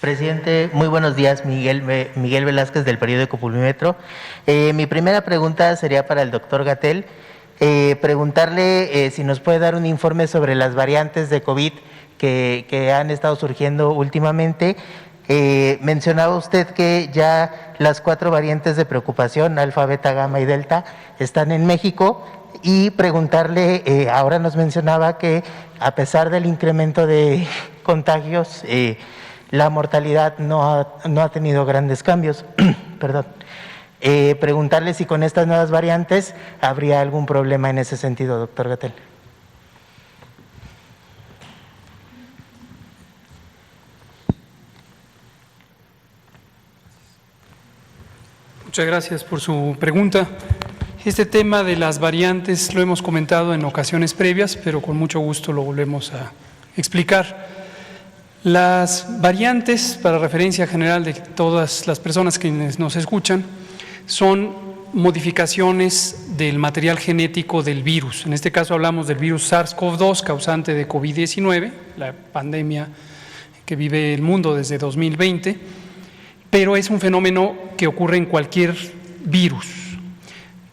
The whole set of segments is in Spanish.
Presidente, muy buenos días. Miguel Velázquez del periódico Pulmímetro. Mi primera pregunta sería para el doctor Gatell. Preguntarle si nos puede dar un informe sobre las variantes de COVID que han estado surgiendo últimamente. Mencionaba usted que ya las 4 variantes de preocupación, alfa, beta, gamma y delta, están en México. Y preguntarle, ahora nos mencionaba que a pesar del incremento de contagios, la mortalidad no ha tenido grandes cambios. Perdón. Preguntarle si con estas nuevas variantes habría algún problema en ese sentido, doctor Gatell. Muchas gracias por su pregunta. Este tema de las variantes lo hemos comentado en ocasiones previas, pero con mucho gusto lo volvemos a explicar. Las variantes, para referencia general de todas las personas que nos escuchan, son modificaciones del material genético del virus. En este caso hablamos del virus SARS-CoV-2, causante de COVID-19, la pandemia que vive el mundo desde 2020, pero es un fenómeno que ocurre en cualquier virus.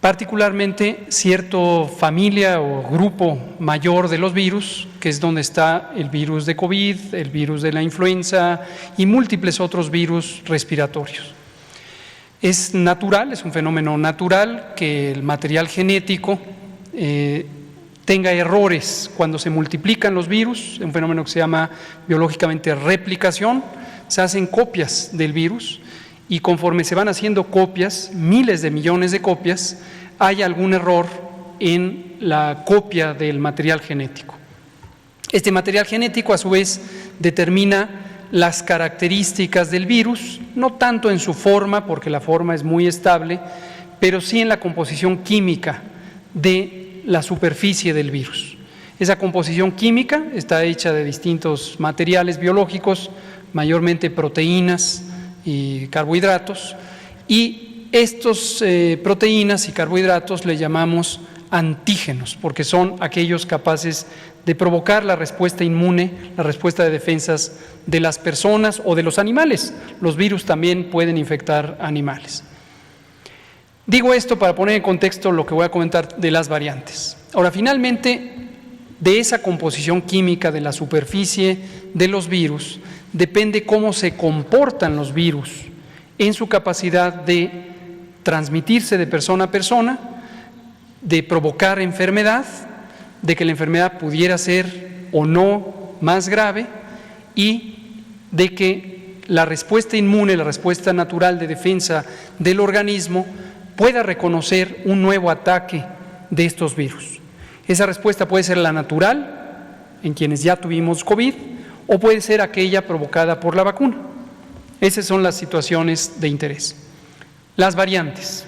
Particularmente cierta familia o grupo mayor de los virus, que es donde está el virus de COVID, el virus de la influenza y múltiples otros virus respiratorios. Es natural, es un fenómeno natural que el material genético tenga errores cuando se multiplican los virus, un fenómeno que se llama biológicamente replicación. Se hacen copias del virus y conforme se van haciendo copias, miles de millones de copias, hay algún error en la copia del material genético. Este material genético a su vez determina las características del virus, no tanto en su forma, porque la forma es muy estable, pero sí en la composición química de la superficie del virus. Esa composición química está hecha de distintos materiales biológicos, mayormente proteínas y carbohidratos, y estos proteínas y carbohidratos le llamamos antígenos, porque son aquellos capaces de provocar la respuesta inmune, la respuesta de defensas de las personas o de los animales. Los virus también pueden infectar animales. Digo esto para poner en contexto lo que voy a comentar de las variantes. Ahora, finalmente, de esa composición química de la superficie de los virus, depende cómo se comportan los virus en su capacidad de transmitirse de persona a persona, de provocar enfermedad, de que la enfermedad pudiera ser o no más grave y de que la respuesta inmune, la respuesta natural de defensa del organismo pueda reconocer un nuevo ataque de estos virus. Esa respuesta puede ser la natural, en quienes ya tuvimos COVID, o puede ser aquella provocada por la vacuna. Esas son las situaciones de interés. Las variantes.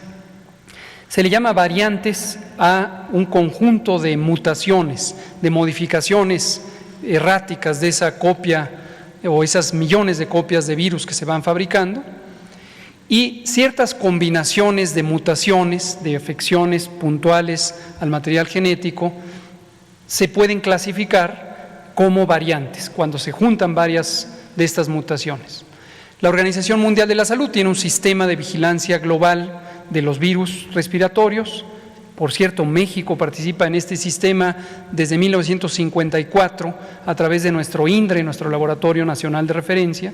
Se le llama variantes a un conjunto de mutaciones, de modificaciones erráticas de esa copia o esas millones de copias de virus que se van fabricando, y ciertas combinaciones de mutaciones, de afecciones puntuales al material genético, se pueden clasificar como variantes cuando se juntan varias de estas mutaciones. La Organización Mundial de la Salud tiene un sistema de vigilancia global de los virus respiratorios. Por cierto, México participa en este sistema desde 1954 a través de nuestro INDRE, nuestro Laboratorio Nacional de Referencia.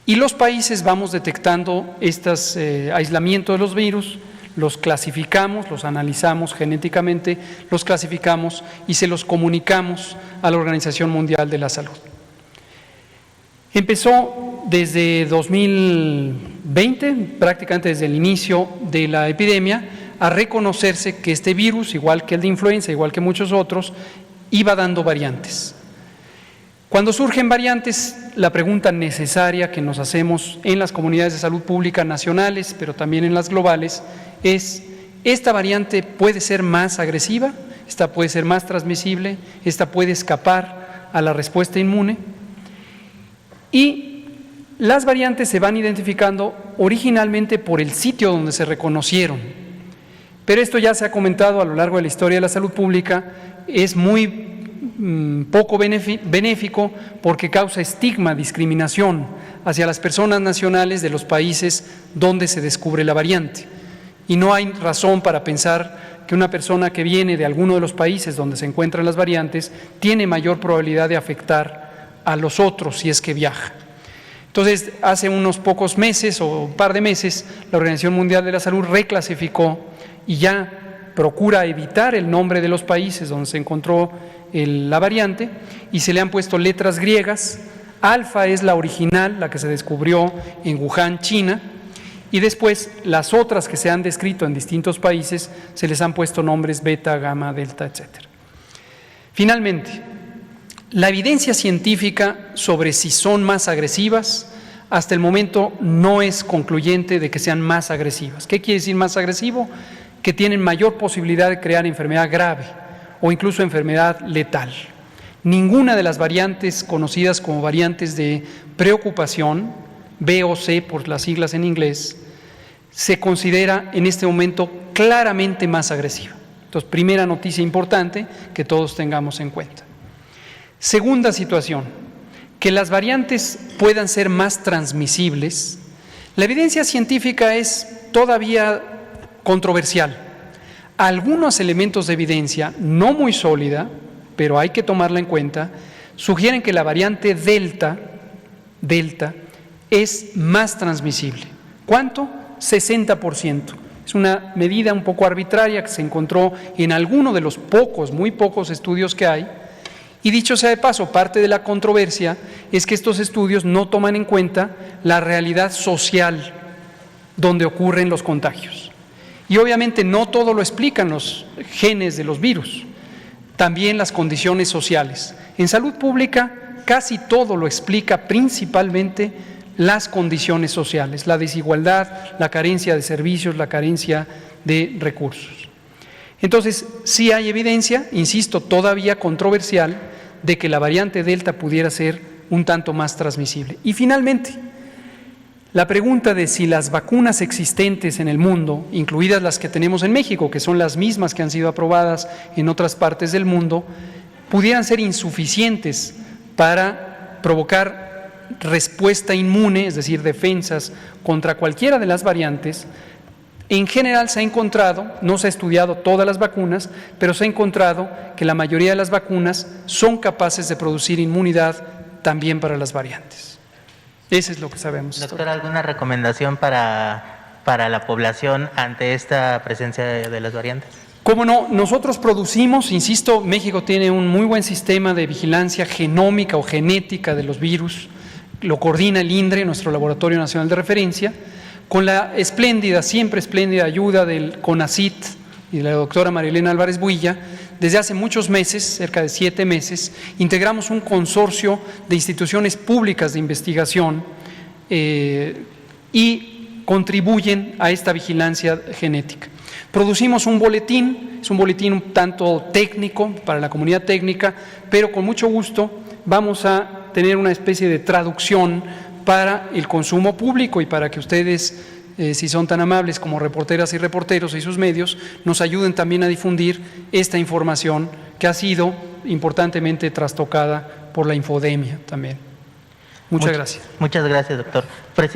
Y los países vamos detectando estos aislamientos de los virus, los clasificamos, los analizamos genéticamente, los clasificamos y se los comunicamos a la Organización Mundial de la Salud. Empezó desde 2020, prácticamente desde el inicio de la epidemia, a reconocerse que este virus, igual que el de influenza, igual que muchos otros, iba dando variantes. Cuando surgen variantes, la pregunta necesaria que nos hacemos en las comunidades de salud pública nacionales, pero también en las globales, es: ¿esta variante puede ser más agresiva? ¿Esta puede ser más transmisible? ¿Esta puede escapar a la respuesta inmune? Y las variantes se van identificando originalmente por el sitio donde se reconocieron. Pero esto ya se ha comentado a lo largo de la historia de la salud pública, es muy poco benéfico porque causa estigma, discriminación hacia las personas nacionales de los países donde se descubre la variante. Y no hay razón para pensar que una persona que viene de alguno de los países donde se encuentran las variantes tiene mayor probabilidad de afectar a los otros si es que viaja. Entonces, hace unos pocos meses o un par de meses, la Organización Mundial de la Salud reclasificó y ya procura evitar el nombre de los países donde se encontró la variante y se le han puesto letras griegas. Alfa es la original, la que se descubrió en Wuhan, China, y después las otras que se han descrito en distintos países se les han puesto nombres beta, gamma, delta, etc. Finalmente, la evidencia científica sobre si son más agresivas hasta el momento no es concluyente de que sean más agresivas. ¿Qué quiere decir más agresivo? Que tienen mayor posibilidad de crear enfermedad grave o incluso enfermedad letal. Ninguna de las variantes conocidas como variantes de preocupación, B o C por las siglas en inglés, se considera en este momento claramente más agresiva. Entonces, primera noticia importante que todos tengamos en cuenta. Segunda situación, que las variantes puedan ser más transmisibles. La evidencia científica es todavía controversial. Algunos elementos de evidencia, no muy sólida, pero hay que tomarla en cuenta, sugieren que la variante delta es más transmisible. ¿Cuánto? 60%. Es una medida un poco arbitraria que se encontró en alguno de los pocos, muy pocos estudios que hay. Y dicho sea de paso, parte de la controversia es que estos estudios no toman en cuenta la realidad social donde ocurren los contagios. Y obviamente no todo lo explican los genes de los virus, también las condiciones sociales. En salud pública casi todo lo explica principalmente las condiciones sociales, la desigualdad, la carencia de servicios, la carencia de recursos. Entonces, sí hay evidencia, insisto, todavía controversial, de que la variante Delta pudiera ser un tanto más transmisible. Y finalmente, la pregunta de si las vacunas existentes en el mundo, incluidas las que tenemos en México, que son las mismas que han sido aprobadas en otras partes del mundo, pudieran ser insuficientes para provocar respuesta inmune, es decir, defensas contra cualquiera de las variantes. En general se ha encontrado, no se ha estudiado todas las vacunas, pero se ha encontrado que la mayoría de las vacunas son capaces de producir inmunidad también para las variantes. Eso es lo que sabemos. Doctor, ¿alguna recomendación para la población ante esta presencia de las variantes? Cómo no, nosotros producimos, insisto, México tiene un muy buen sistema de vigilancia genómica o genética de los virus, lo coordina el INDRE, nuestro Laboratorio Nacional de Referencia, con la espléndida, siempre espléndida ayuda del CONACYT y de la doctora Marilena Álvarez Builla. Desde hace muchos meses, cerca de 7 meses, integramos un consorcio de instituciones públicas de investigación y contribuyen a esta vigilancia genética. Producimos un boletín, es un boletín un tanto técnico para la comunidad técnica, pero con mucho gusto vamos a tener una especie de traducción para el consumo público y para que ustedes, si son tan amables como reporteras y reporteros y sus medios, nos ayuden también a difundir esta información que ha sido importantemente trastocada por la infodemia también. Muchas gracias. Muchas gracias, doctor.